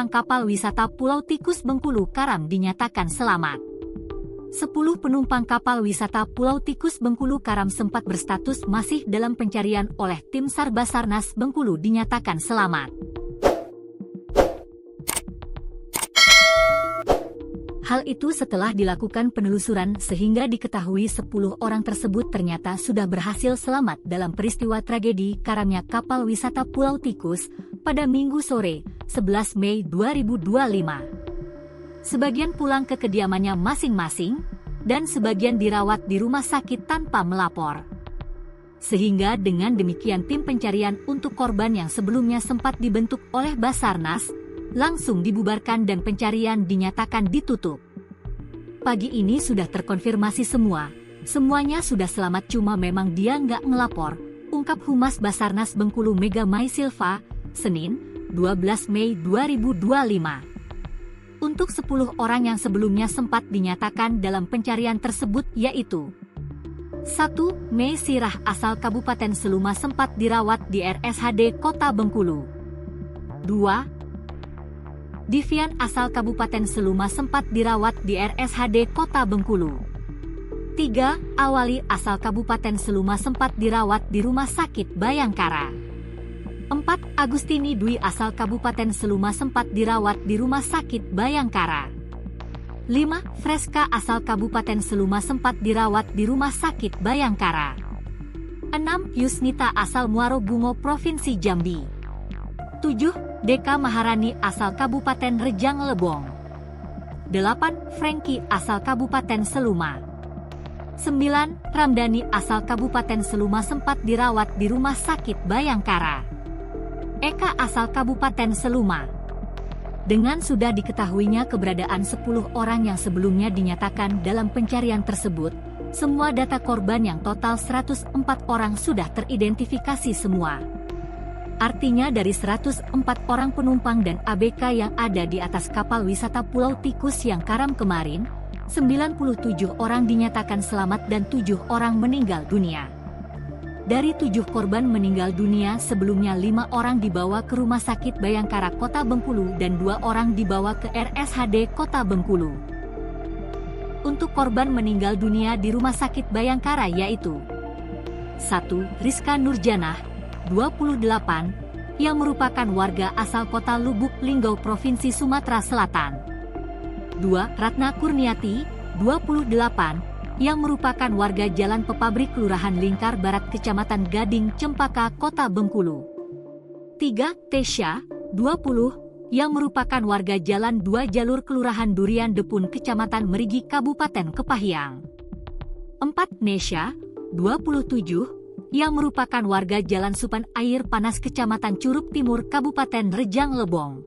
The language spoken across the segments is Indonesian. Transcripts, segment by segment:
penumpang kapal wisata Pulau Tikus Bengkulu Karam dinyatakan selamat. 10 penumpang kapal wisata Pulau Tikus Bengkulu Karam sempat berstatus masih dalam pencarian oleh tim SAR Basarnas Bengkulu dinyatakan selamat. Hal itu setelah dilakukan penelusuran sehingga diketahui 10 orang tersebut ternyata sudah berhasil selamat dalam peristiwa tragedi karamnya kapal wisata Pulau Tikus pada Minggu sore, 11 Mei 2025. Sebagian pulang ke kediamannya masing-masing, dan sebagian dirawat di rumah sakit tanpa melapor. Sehingga dengan demikian tim pencarian untuk korban yang sebelumnya sempat dibentuk oleh Basarnas, langsung dibubarkan dan pencarian dinyatakan ditutup. Pagi ini sudah terkonfirmasi semuanya sudah selamat cuma memang dia nggak ngelapor, ungkap Humas Basarnas Bengkulu Mega Mai Silva, Senin, 12 Mei 2025. Untuk 10 orang yang sebelumnya sempat dinyatakan dalam pencarian tersebut yaitu 1. Mei Sirah asal Kabupaten Seluma sempat dirawat di RSHD Kota Bengkulu. 2. Divian asal Kabupaten Seluma sempat dirawat di RSHD Kota Bengkulu. 3. Awali asal Kabupaten Seluma sempat dirawat di Rumah Sakit Bayangkara. 4. Agustini Dwi asal Kabupaten Seluma sempat dirawat di Rumah Sakit Bayangkara. 5. Freska asal Kabupaten Seluma sempat dirawat di Rumah Sakit Bayangkara. 6. Yusnita asal Muaro Bungo Provinsi Jambi. 7. Deka Maharani asal Kabupaten Rejang Lebong. 8. Franky asal Kabupaten Seluma. 9. Ramdhani asal Kabupaten Seluma sempat dirawat di Rumah Sakit Bayangkara. Eka asal Kabupaten Seluma. Dengan sudah diketahuinya keberadaan 10 orang yang sebelumnya dinyatakan dalam pencarian tersebut, semua data korban yang total 104 orang sudah teridentifikasi semua. Artinya dari 104 orang penumpang dan ABK yang ada di atas kapal wisata Pulau Tikus yang karam kemarin, 97 orang dinyatakan selamat dan 7 orang meninggal dunia. Dari 7 korban meninggal dunia sebelumnya 5 orang dibawa ke Rumah Sakit Bayangkara Kota Bengkulu dan 2 orang dibawa ke RSHD Kota Bengkulu. Untuk korban meninggal dunia di Rumah Sakit Bayangkara yaitu 1. Rizka Nurjanah, 28, yang merupakan warga asal Kota Lubuk Linggau Provinsi Sumatera Selatan. 2. Ratna Kurniati, 28, yang merupakan warga Jalan Pepabrik Kelurahan Lingkar Barat Kecamatan Gading Cempaka Kota Bengkulu. 3. Tesya, 20, yang merupakan warga Jalan 2 Jalur Kelurahan Durian Depun Kecamatan Merigi Kabupaten Kepahyang. 4. Nesya, 27, yang merupakan warga Jalan Supan Air Panas Kecamatan Curug Timur Kabupaten Rejang Lebong.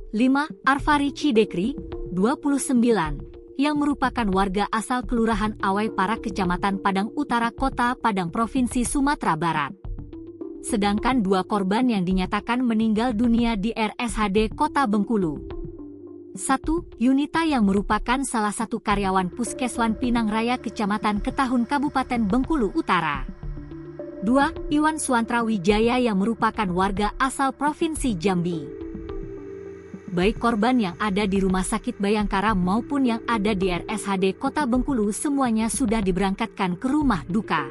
5. Arfari Cidekri, 29, yang merupakan warga asal Kelurahan Awai Parak Kecamatan Padang Utara Kota Padang Provinsi Sumatera Barat. Sedangkan 2 korban yang dinyatakan meninggal dunia di RSHD Kota Bengkulu. 1. Yunita yang merupakan salah satu karyawan Puskeswan Pinang Raya Kecamatan Ketahun Kabupaten Bengkulu Utara. 2. Iwan Suantra Wijaya yang merupakan warga asal Provinsi Jambi. Baik korban yang ada di Rumah Sakit Bayangkara maupun yang ada di RSHD Kota Bengkulu semuanya sudah diberangkatkan ke rumah duka.